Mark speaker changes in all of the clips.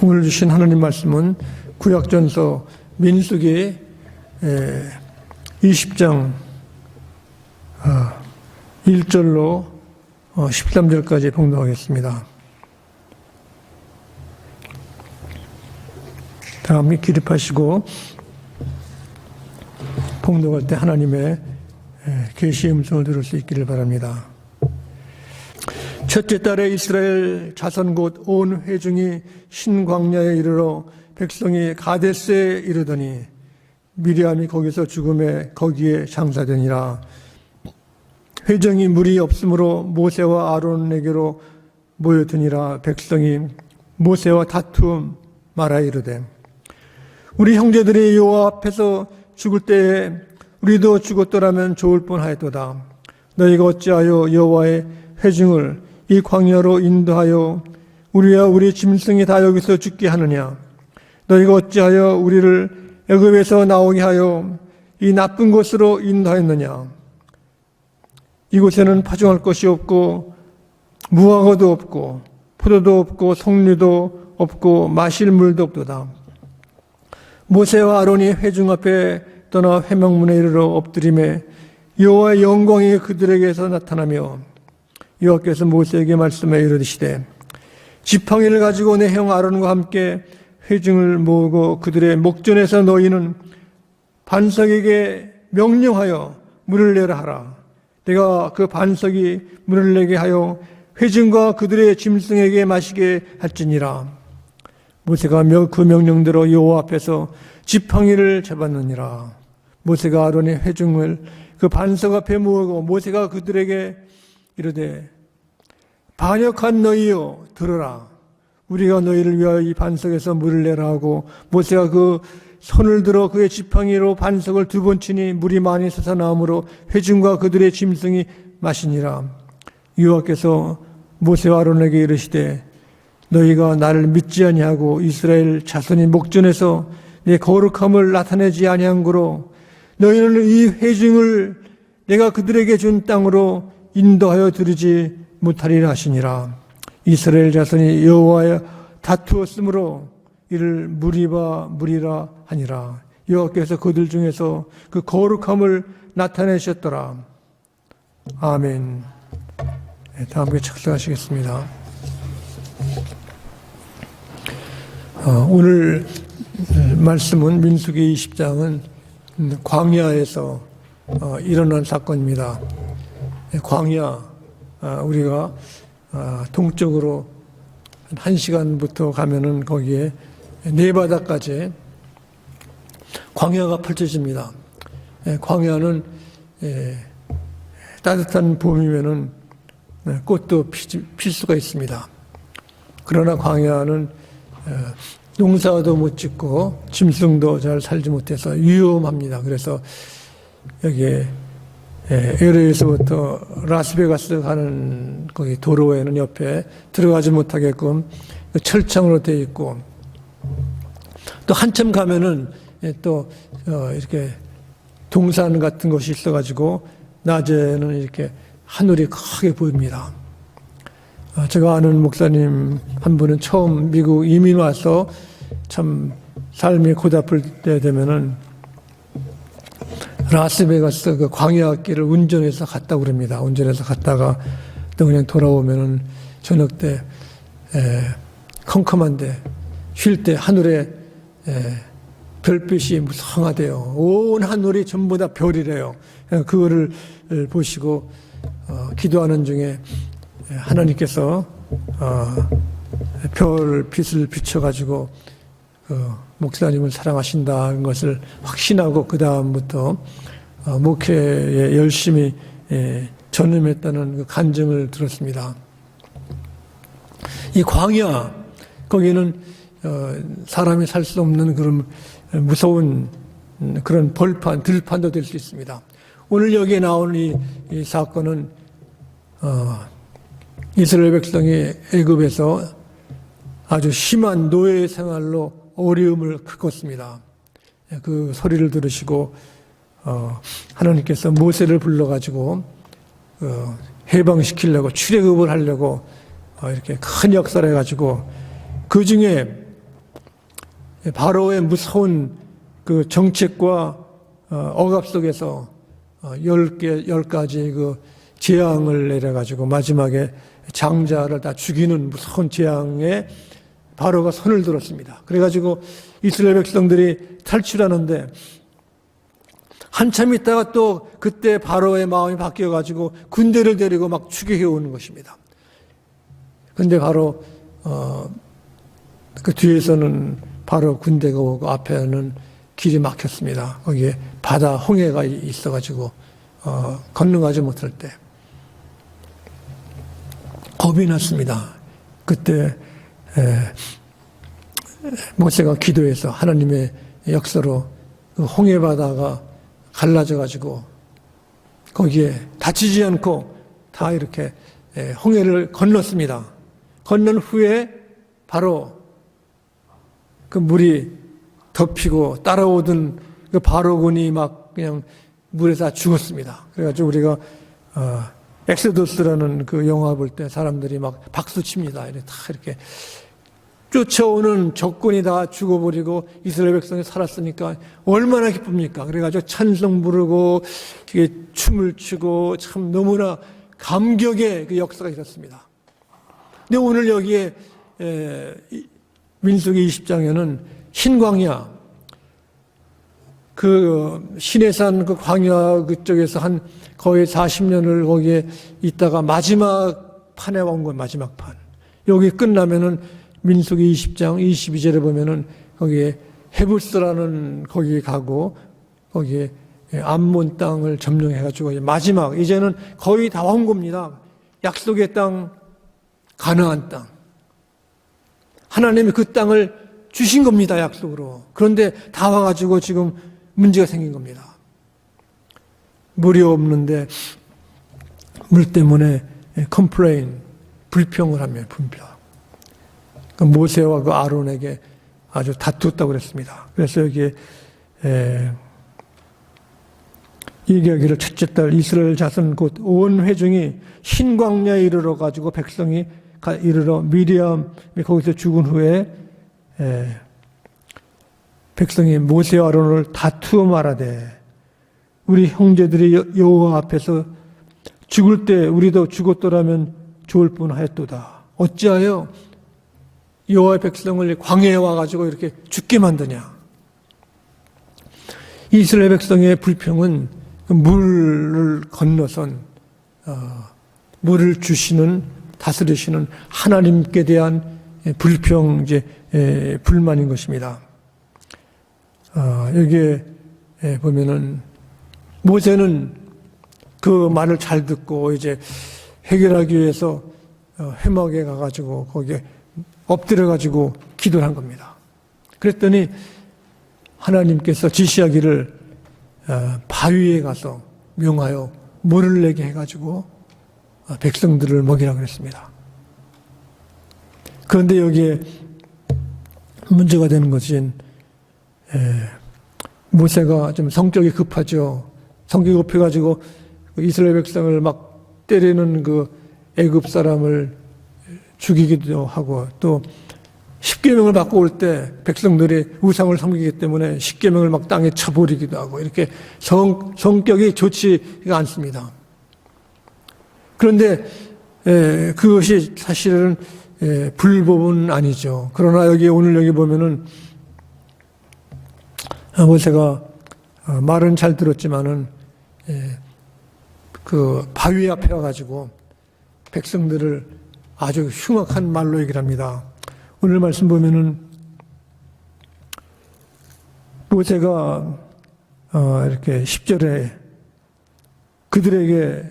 Speaker 1: 오늘 주신 하나님 말씀은 구약전서 민수기 20장 1절로 13절까지 봉독하겠습니다. 다음에 기립하시고 봉독할 때 하나님의 계시의 음성을 들을 수 있기를 바랍니다. 첫째 달에 이스라엘 자손 곧 온 회중이 신광야에 이르러 백성이 가데스에 이르더니 미리암이 거기서 죽음에 거기에 장사되니라. 회중이 물이 없으므로 모세와 아론에게로 모여드니라. 백성이 모세와 다툼 말하 이르되 우리 형제들이 여호와 앞에서 죽을 때에 우리도 죽었더라면 좋을 뻔하였도다. 너희가 어찌하여 여호와의 회중을 이 광야로 인도하여 우리와 우리 짐승이 다 여기서 죽게 하느냐? 너희가 어찌하여 우리를 애굽에서 나오게 하여 이 나쁜 곳으로 인도하였느냐? 이곳에는 파종할 것이 없고 무화과도 없고 포도도 없고 석류도 없고 마실 물도 없도다. 모세와 아론이 회중 앞에 떠나 회막문에 이르러 엎드리매 여호와의 영광이 그들에게서 나타나며 여호와께서 모세에게 말씀해 이르시되 지팡이를 가지고 내 형 아론과 함께 회중을 모으고 그들의 목전에서 너희는 반석에게 명령하여 물을 내라 하라. 내가 그 반석이 물을 내게 하여 회중과 그들의 짐승에게 마시게 할지니라. 모세가 그 명령대로 여호와 앞에서 지팡이를 잡았느니라. 모세가 아론의 회중을 그 반석 앞에 모으고 모세가 그들에게 이르되 반역한 너희여 들으라. 우리가 너희를 위하여 이 반석에서 물을 내라 하고 모세가 그 손을 들어 그의 지팡이로 반석을 두 번 치니 물이 많이 솟아나오므로 회중과 그들의 짐승이 마시니라. 여호와께서 모세와 아론에게 이르시되 너희가 나를 믿지 아니하고 이스라엘 자손이 목전에서 내 거룩함을 나타내지 아니한 고로 너희는 이 회중을 내가 그들에게 준 땅으로 인도하여 들이지 못하리라 하시니라. 이스라엘 자손이 여호와와 다투었으므로 이를 무리라 하니라. 여호와께서 그들 중에서 그 거룩함을 나타내셨더라. 아멘. 다 함께 착석하시겠습니다. 오늘 말씀은 민수기 20장은 광야에서 일어난 사건입니다. 광야, 우리가 동쪽으로 1시간부터 가면은 거기에 네바다까지 광야가 펼쳐집니다. 광야는 따뜻한 봄이면은 꽃도 필 수가 있습니다. 그러나 광야는 농사도 못 짓고 짐승도 잘 살지 못해서 위험합니다. 그래서 여기에 LA에서부터 라스베가스 가는 거기 도로에는 옆에 들어가지 못하게끔 철창으로 되어 있고 또 한참 가면은 또 이렇게 동산 같은 것이 있어가지고 낮에는 이렇게 하늘이 크게 보입니다. 제가 아는 목사님 한 분은 처음 미국 이민 와서 참 삶이 고달플 때 되면은 라스베가스 그 광야길을 운전해서 갔다고 그럽니다. 운전해서 갔다가 또 그냥 돌아오면은 저녁 때 컴컴한데 쉴 때 하늘에 별빛이 무성하대요. 온 하늘이 전부 다 별이래요. 그거를 보시고 기도하는 중에 하나님께서 별빛을 비춰가지고 목사님을 사랑하신다는 것을 확신하고 그 다음부터 목회에 열심히 전념했다는 그 간증을 들었습니다. 이 광야, 거기는 사람이 살 수 없는 그런 무서운 그런 벌판, 들판도 될 수 있습니다. 오늘 여기에 나오는 이 사건은 이스라엘 백성이 애굽에서 아주 심한 노예 생활로 어려움을 겪었습니다. 그 소리를 들으시고 하나님께서 모세를 불러가지고 해방시키려고 출애굽을 하려고 이렇게 큰 역사를 해가지고 그 중에 바로의 무서운 그 정책과 억압 속에서 10가지 그 재앙을 내려가지고 마지막에 장자를 다 죽이는 무서운 재앙에 바로가 손을 들었습니다. 그래가지고 이스라엘 백성들이 탈출하는데 한참 있다가 또 그때 바로의 마음이 바뀌어가지고 군대를 데리고 막 추격해 오는 것입니다. 근데 바로 그 뒤에서는 바로 군대가 오고 앞에는 길이 막혔습니다. 거기에 바다 홍해가 있어가지고 건너가지 못할 때 겁이 났습니다. 그때 모세가 기도해서 하나님의 역사로 그 홍해 바다가 갈라져가지고 거기에 다치지 않고 다 이렇게 홍해를 건넜습니다. 건넌 후에 바로 그 물이 덮이고 따라오던 그 바로군이 막 그냥 물에 다 죽었습니다. 그래가지고 우리가 엑소더스라는 그 영화 볼 때 사람들이 막 박수 칩니다. 다 이렇게 쫓아오는 적군이 다 죽어버리고 이스라엘 백성이 살았으니까 얼마나 기쁩니까? 그래가지고 찬송 부르고 춤을 추고 참 너무나 감격의 그 역사가 있었습니다. 근데 오늘 여기에 민수기 20장에는 흰광야, 그 시내산 그 광야 그쪽에서 한 거의 40년을 거기에 있다가 마지막 판에 온 거예요. 마지막 판. 여기 끝나면은 민수기 20장 22절에 보면은 거기에 헤브스라는 거기에 가고 거기에 암몬 땅을 점령해가지고 마지막 이제는 거의 다 온 겁니다. 약속의 땅, 가나안 땅. 하나님이 그 땅을 주신 겁니다. 약속으로. 그런데 다 와가지고 지금 문제가 생긴 겁니다. 물이 없는데 물 때문에 컴플레인, 불평을 하며 불평. 모세와 그 아론에게 아주 다투었다고 그랬습니다. 그래서 여기에 얘기하기를 첫째 달 이스라엘 자손 곧 온 회중이 흰 광야에 이르러 가지고 백성이 이르러 미리암이 거기서 죽은 후에 백성이 모세와 아론을 다투어 말하되 우리 형제들이 여호와 앞에서 죽을 때 우리도 죽었더라면 좋을 뻔하였도다. 어찌하여 여호와의 백성을 광야에 와가지고 이렇게 죽게 만드냐. 이스라엘 백성의 불평은 물을 건너선 물을 주시는 다스리시는 하나님께 대한 불평, 불만인 것입니다. 여기에 보면은 모세는 그 말을 잘 듣고 이제 해결하기 위해서 회막에 가가지고 거기에 엎드려가지고 기도를 한 겁니다. 그랬더니 하나님께서 지시하기를 바위에 가서 명하여 물을 내게 해가지고 백성들을 먹이라고 그랬습니다. 그런데 여기에 문제가 되는 것은 모세가 좀 성격이 급하죠. 성격이 급해가지고 이스라엘 백성을 막 때리는 그 애굽 사람을 죽이기도 하고 또 십계명을 받고 올 때 백성들이 우상을 섬기기 때문에 십계명을 막 땅에 쳐버리기도 하고 이렇게 성격이 좋지가 않습니다. 그런데 그것이 사실은 불법은 아니죠. 그러나 오늘 여기 보면은 모세가 말은 잘 들었지만은 그 바위 앞에 와가지고 백성들을 아주 흉악한 말로 얘기를 합니다. 오늘 말씀 보면은 모세가 이렇게 10절에 그들에게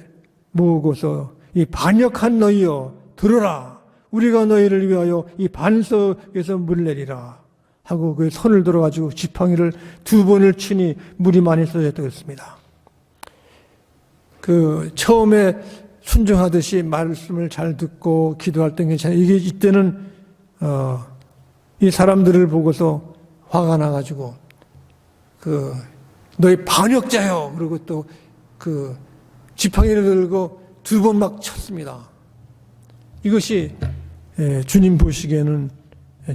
Speaker 1: 모으고서 이 반역한 너희여 들어라. 우리가 너희를 위하여 이 반석에서 물 내리라 하고 그 손을 들어가지고 지팡이를 2번을 치니 물이 많이 쏟아졌다고 했습니다. 그 처음에 순종하듯이 말씀을 잘 듣고 기도할 땐 괜찮아요. 이때는 이 사람들을 보고서 화가 나가지고 너희 반역자요. 그리고 또 그 지팡이를 들고 2번 막 쳤습니다. 이것이 주님 보시기에는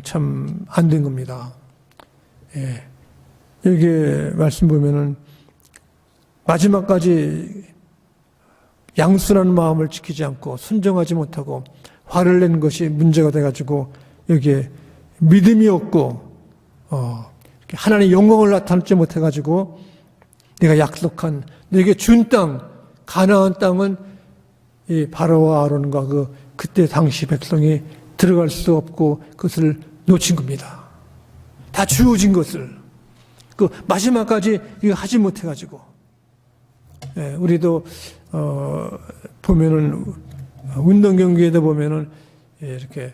Speaker 1: 참 안 된 겁니다. 예. 여기에 말씀 보면은 마지막까지 양순한 마음을 지키지 않고 순종하지 못하고 화를 낸 것이 문제가 돼가지고 여기에 믿음이 없고 하나님의 영광을 나타내지 못해가지고 내가 약속한 내게 준 땅 가나안 땅은 이 바로와 아론과 그때 당시 백성이 들어갈 수 없고 그것을 놓친 겁니다. 다 주어진 것을 마지막까지 이거 하지 못해가지고 우리도 보면은 운동 경기에도 보면은 이렇게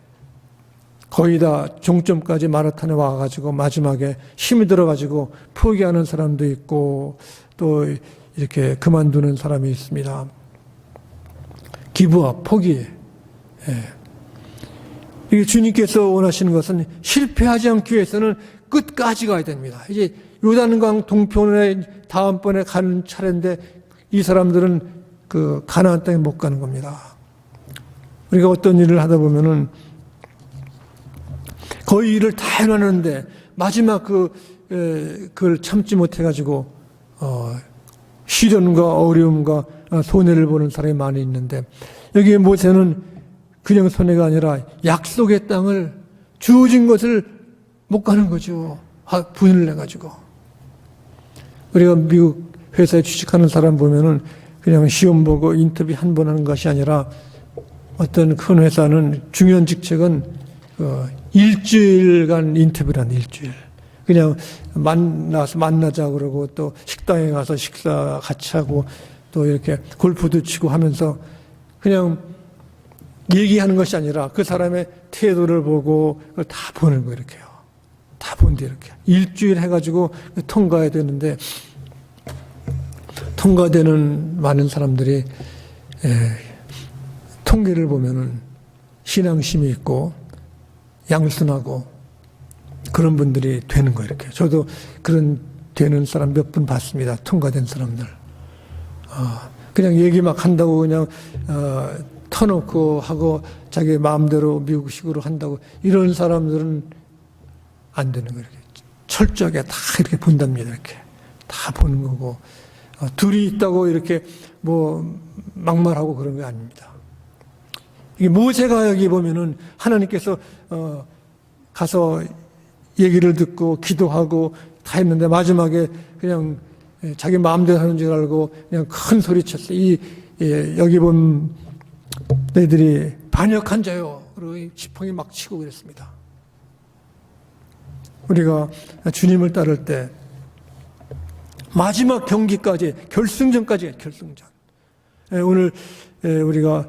Speaker 1: 거의 다 종점까지 마라톤에 와가지고 마지막에 힘이 들어가지고 포기하는 사람도 있고 또 이렇게 그만두는 사람이 있습니다. 기부업, 포기. 이게 주님께서 원하시는 것은 실패하지 않기 위해서는 끝까지 가야 됩니다. 이제 요단강 동편에 다음번에 가는 차례인데 이 사람들은 그 가나안 땅에 못 가는 겁니다. 우리가 어떤 일을 하다 보면은 거의 일을 다 해놨는데 마지막 그걸 참지 못해가지고 시련과 어려움과 손해를 보는 사람이 많이 있는데 여기에 모세는 그냥 손해가 아니라 약속의 땅을 주어진 것을 못 가는 거죠. 분을 내가지고. 우리가 미국 회사에 취직하는 사람 보면은 그냥 시험 보고 인터뷰 한 번 하는 것이 아니라 어떤 큰 회사는 중요한 직책은 일주일간 인터뷰를 하는 일주일. 그냥 만나자 그러고 또 식당에 가서 식사 같이 하고 또 이렇게 골프도 치고 하면서 그냥 얘기하는 것이 아니라 그 사람의 태도를 보고 그걸 다 보는 거예요, 이렇게요. 다 본데 이렇게. 일주일 해가지고 통과해야 되는데 통과되는 많은 사람들이 통계를 보면은 신앙심이 있고 양순하고 그런 분들이 되는 거예요, 이렇게. 저도 그런 되는 사람 몇 분 봤습니다. 통과된 사람들. 그냥 얘기 막 한다고 그냥 터놓고 하고 자기 마음대로 미국식으로 한다고 이런 사람들은 안 되는 거예요. 이렇게. 철저하게 다 이렇게 본답니다. 이렇게. 다 보는 거고. 둘이 있다고 이렇게 뭐 막말하고 그런 게 아닙니다. 이게 모세가 여기 보면은 하나님께서 가서 얘기를 듣고 기도하고 다 했는데 마지막에 그냥 자기 마음대로 하는 줄 알고 그냥 큰 소리 쳤어요. 여기 본 너희들이 반역한 자요. 그리고 지팡이 막 치고 그랬습니다. 우리가 주님을 따를 때 마지막 경기까지 결승전까지 결승전. 오늘 우리가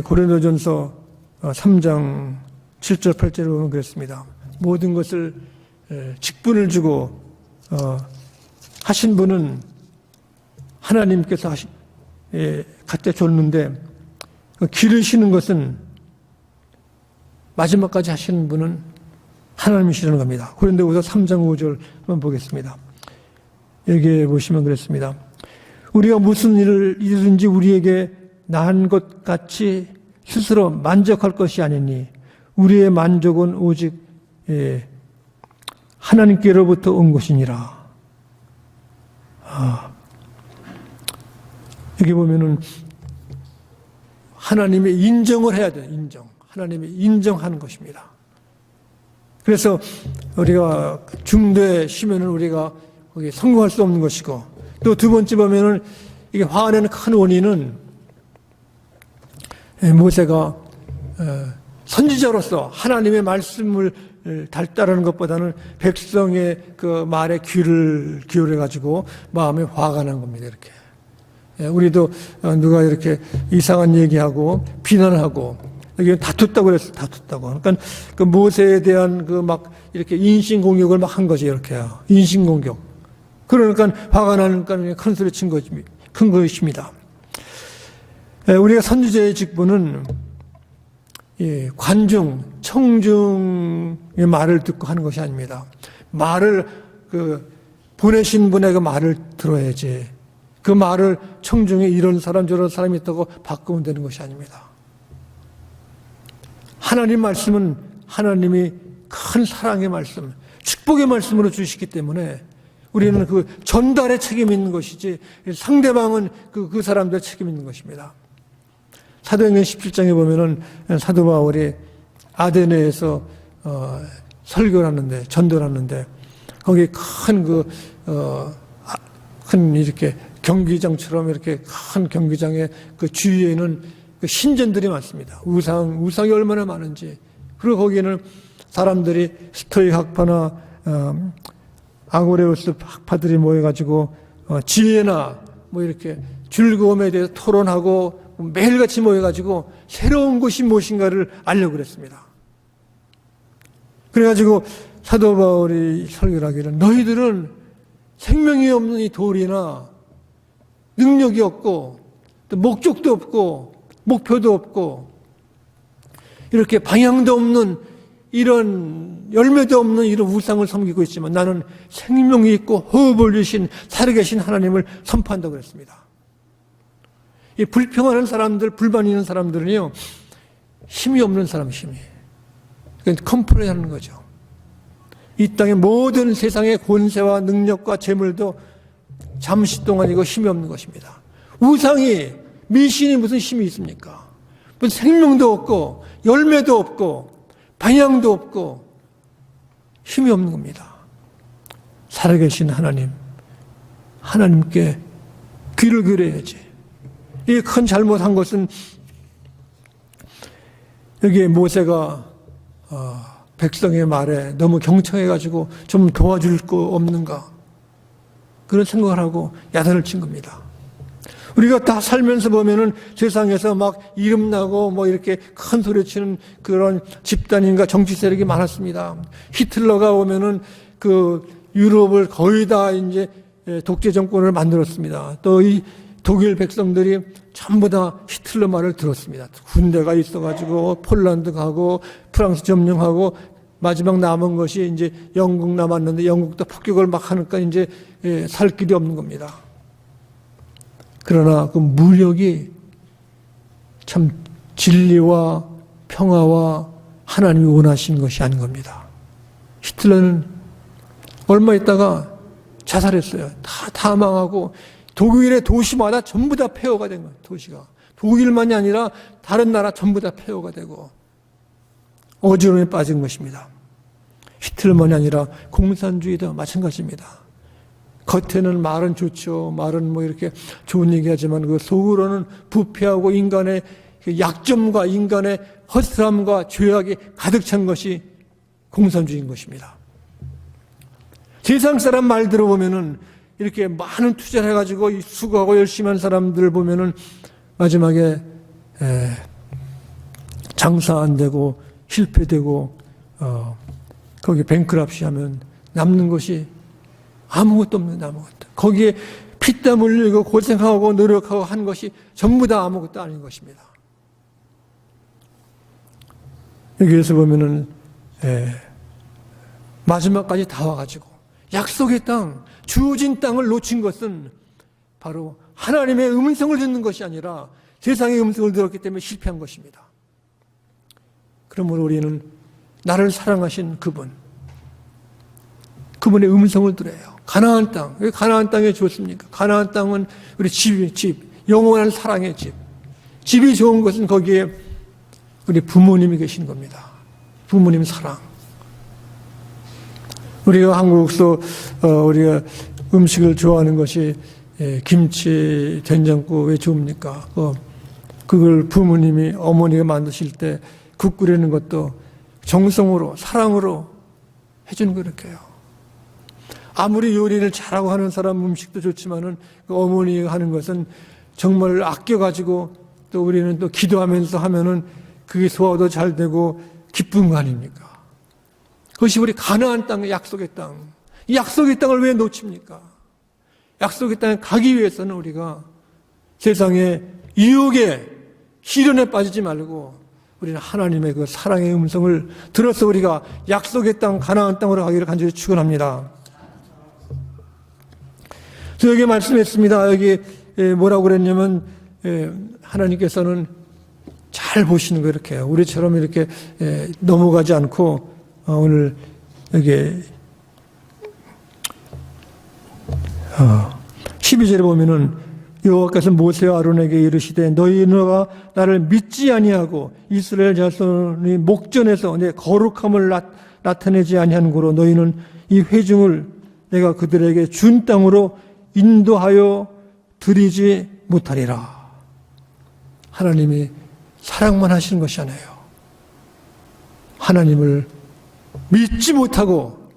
Speaker 1: 고린도전서 3장 7절 8절을 보면 그랬습니다. 모든 것을 직분을 주고 하신 분은 하나님께서 갖다 줬는데 기르시는 것은 마지막까지 하시는 분은 하나님이시라는 겁니다. 고린도후서 3장 5절 한번 보겠습니다. 여기에 보시면 그랬습니다. 우리가 무슨 일을 이루든지 우리에게 나은 것 같이 스스로 만족할 것이 아니니 우리의 만족은 오직 하나님께로부터 온 것이니라. 여기 보면은 하나님의 인정을 해야 돼요. 인정. 하나님이 인정하는 것입니다. 그래서 우리가 중도에 쉬면은 우리가 거기 성공할 수 없는 것이고 또 두 번째 보면은 이게 화내는 큰 원인은 모세가 선지자로서 하나님의 말씀을 따르는 것보다는 백성의 그 말에 귀를 기울여 가지고 마음에 화가 난 겁니다. 이렇게. 우리도 누가 이렇게 이상한 얘기하고 비난하고 여기 다퉜다고 그랬어. 다퉜다고. 그러니까 그 모세에 대한 그 막 이렇게 인신 공격을 막 한 거지. 이렇게요. 인신 공격. 그러니까 화가 나니까 큰 소리 친 거지. 큰 것입니다. 우리가 선지자의 직분은 관중, 청중의 말을 듣고 하는 것이 아닙니다. 말을 보내신 분의 그 말을 들어야지. 그 말을 청중에 이런 사람 저런 사람이 있다고 바꾸면 되는 것이 아닙니다. 하나님 말씀은 하나님이 큰 사랑의 말씀, 축복의 말씀으로 주시기 때문에 우리는 그 전달에 책임이 있는 것이지 상대방은 그 사람들의 책임이 있는 것입니다. 사도행전 17장에 보면은 사도 바울이 아데네에서 설교를 하는데, 전도를 하는데, 거기 큰 이렇게 경기장처럼 이렇게 큰 경기장의 그 주위에는 그 신전들이 많습니다. 우상이 얼마나 많은지. 그리고 거기에는 사람들이 스토익 학파나 아고레우스 학파들이 모여가지고 지혜나 뭐 이렇게 즐거움에 대해서 토론하고 매일같이 모여가지고 새로운 것이 무엇인가를 알려고 그랬습니다. 그래가지고 사도 바울이 설교를 하기를 너희들은 생명이 없는 이 돌이나 능력이 없고 또 목적도 없고 목표도 없고 이렇게 방향도 없는 이런 열매도 없는 이런 우상을 섬기고 있지만 나는 생명이 있고 호흡을 주신 살아계신 하나님을 선포한다고 그랬습니다. 이 불평하는 사람들, 불만 있는 사람들은요, 힘이 없는 사람 힘이. 그러니까 컴플레인 하는 거죠. 이 땅의 모든 세상의 권세와 능력과 재물도 잠시 동안이고 힘이 없는 것입니다. 우상이, 미신이 무슨 힘이 있습니까? 무슨 생명도 없고, 열매도 없고, 방향도 없고, 힘이 없는 겁니다. 살아계신 하나님, 하나님께 귀를 기울여야지. 이 큰 잘못한 것은 여기에 모세가 백성의 말에 너무 경청해가지고 좀 도와줄 거 없는가 그런 생각을 하고 야단을 친 겁니다. 우리가 다 살면서 보면은 세상에서 막 이름나고 뭐 이렇게 큰 소리 치는 그런 집단인가 정치 세력이 많았습니다. 히틀러가 오면은 그 유럽을 거의 다 이제 독재 정권을 만들었습니다. 또 이 독일 백성들이 전부 다 히틀러 말을 들었습니다. 군대가 있어가지고 폴란드 가고 프랑스 점령하고 마지막 남은 것이 이제 영국 남았는데 영국도 폭격을 막 하니까 이제 살 길이 없는 겁니다. 그러나 그 무력이 참 진리와 평화와 하나님이 원하신 것이 아닌 겁니다. 히틀러는 얼마 있다가 자살했어요. 다 망하고 독일의 도시마다 전부 다 폐허가 된 거예요. 도시가. 독일만이 아니라 다른 나라 전부 다 폐허가 되고 어지러움에 빠진 것입니다. 히틀러만이 아니라 공산주의도 마찬가지입니다. 겉에는 말은 좋죠. 말은 뭐 이렇게 좋은 얘기하지만 그 속으로는 부패하고 인간의 약점과 인간의 허술함과 죄악이 가득 찬 것이 공산주의인 것입니다. 세상 사람 말 들어보면은 이렇게 많은 투자를 해가지고 수고하고 열심히 한 사람들 보면은 마지막에 장사 안 되고 실패되고 거기 뱅크럽시 하면 남는 것이 아무것도 없는 아무것도. 거기에 피땀 흘리고 고생하고 노력하고 한 것이 전부 다 아무것도 아닌 것입니다. 여기에서 보면은 마지막까지 다 와가지고 약속의 땅, 주어진 땅을 놓친 것은 바로 하나님의 음성을 듣는 것이 아니라 세상의 음성을 들었기 때문에 실패한 것입니다. 그러므로 우리는 나를 사랑하신 그분의 음성을 들어요. 가나안 땅, 왜 가나안 땅에 좋습니까? 가나안 땅은 우리 집, 영원한 사랑의 집. 집이 좋은 것은 거기에 우리 부모님이 계신 겁니다. 부모님 사랑. 우리가 한국서 우리가 음식을 좋아하는 것이 김치, 된장국 왜 좋습니까? 그걸 부모님이 어머니가 만드실 때 국 끓이는 것도 정성으로 사랑으로 해주는 거 이렇게 해요. 아무리 요리를 잘하고 하는 사람 음식도 좋지만은 그 어머니가 하는 것은 정말 아껴가지고 또 우리는 또 기도하면서 하면은 그게 소화도 잘 되고 기쁜 거 아닙니까? 그것이 우리 가나안 땅의 약속의 땅. 이 약속의 땅을 왜 놓칩니까? 약속의 땅에 가기 위해서는 우리가 세상의 유혹에 시련에 빠지지 말고 우리는 하나님의 그 사랑의 음성을 들어서 우리가 약속의 땅 가나안 땅으로 가기를 간절히 축원합니다. 저 여기 말씀했습니다. 여기 뭐라고 그랬냐면 하나님께서는 잘 보시는 거 이렇게 우리처럼 이렇게 넘어가지 않고 오늘 여기 12절에 보면은 여호와께서 모세와 아론에게 이르시되 너희가 나를 믿지 아니하고 이스라엘 자손이 목전에서 내 거룩함을 나타내지 아니하는 고로 너희는 이 회중을 내가 그들에게 준 땅으로 인도하여 드리지 못하리라. 하나님이 사랑만 하시는 것이 아니에요. 하나님을 믿지 못하고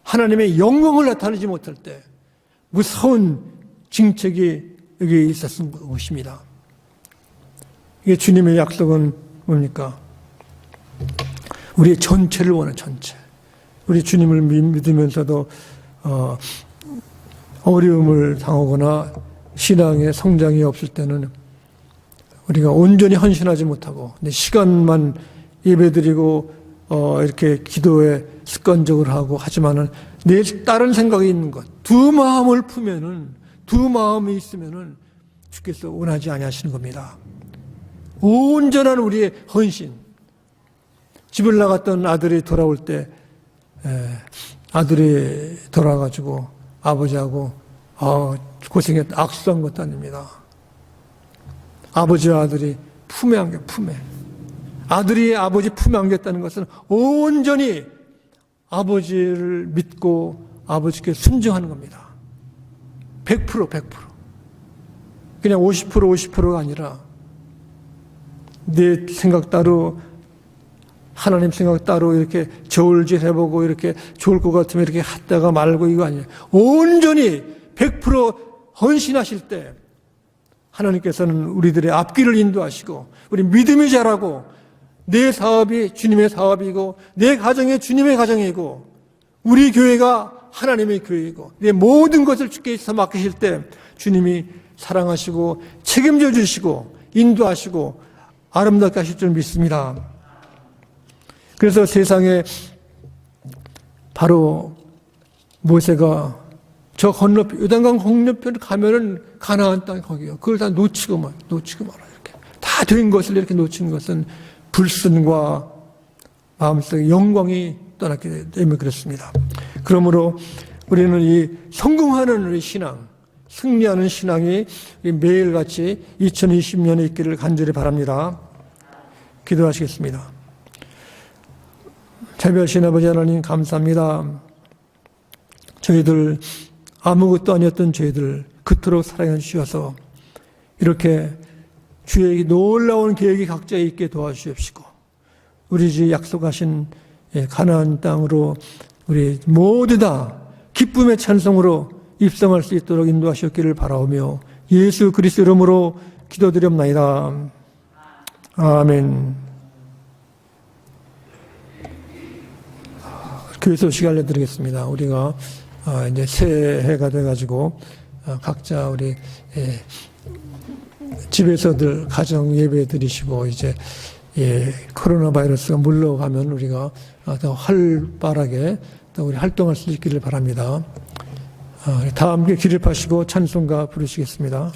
Speaker 1: 하나님의 영광을 나타내지 못할 때 무서운 징책이 여기 있었던 것입니다. 이게 주님의 약속은 뭡니까? 우리의 전체를 원하는 전체. 우리 주님을 믿으면서도 어려움을 당하거나 신앙의 성장이 없을 때는 우리가 온전히 헌신하지 못하고 시간만 예배드리고 이렇게 기도에 습관적으로 하고 하지만은 내 다른 생각이 있는 것, 두 마음을 품면은 두 마음이 있으면은 주께서 원하지 아니하시는 겁니다. 온전한 우리의 헌신. 집을 나갔던 아들이 돌아올 때 아들이 돌아가지고 아버지하고 고생했다 악수한 것도 아닙니다. 아버지와 아들이 품에 안겨 품에. 아들이 아버지 품에 안겼다는 것은 온전히 아버지를 믿고 아버지께 순종하는 겁니다. 100%. 그냥 50%가 아니라 내 생각 따로 하나님 생각 따로 이렇게 저울질 해보고 이렇게 좋을 것 같으면 이렇게 했다가 말고 이거 아니에요. 온전히 100% 헌신하실 때 하나님께서는 우리들의 앞길을 인도하시고 우리 믿음이 자라고 내 사업이 주님의 사업이고 내 가정이 주님의 가정이고 우리 교회가 하나님의 교회이고 내 모든 것을 주께서 맡기실 때 주님이 사랑하시고 책임져 주시고 인도하시고 아름답게 하실 줄 믿습니다. 그래서 세상에 바로 모세가 저 건너편 요단강 건너편 가면은 가나안 땅이 거기요. 그걸 다 놓치고 말아 이렇게 다 된 것을 이렇게 놓친 것은 불순과 마음속의 영광이 떠났기 때문에 그렇습니다. 그러므로 우리는 이 성공하는 우리 신앙, 승리하는 신앙이 매일같이 2020년에 있기를 간절히 바랍니다. 기도하시겠습니다. 자비하신 아버지 하나님 감사합니다. 저희들 아무것도 아니었던 저희들 그토록 사랑해 주셔서 이렇게 주의 놀라운 계획이 각자에 있게 도와주십시고 우리 집 약속하신 가나안 땅으로 우리 모두 다 기쁨의 찬송으로 입성할 수 있도록 인도하셨기를 바라오며 예수 그리스도 이름으로 기도드렸나이다. 아멘. 교회 소식 알려드리겠습니다. 우리가 이제 새해가 돼가지고 각자 우리 집에서들 가정 예배 드리시고 이제 코로나 바이러스가 물러가면 우리가 더 활발하게 또 우리 활동할 수 있기를 바랍니다. 다 함께 기립하시고 찬송가 부르시겠습니다.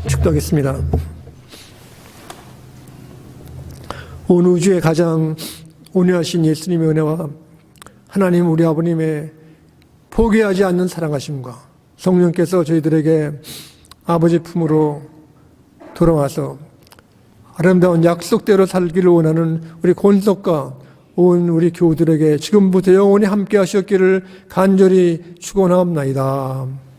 Speaker 1: 축도하겠습니다. 온 우주의 가장 온유하신 예수님의 은혜와 하나님 우리 아버님의 포기하지 않는 사랑하심과 성령께서 저희들에게 아버지 품으로 돌아와서 아름다운 약속대로 살기를 원하는 우리 권석과 온 우리 교우들에게 지금부터 영원히 함께 하셨기를 간절히 축원하옵나이다.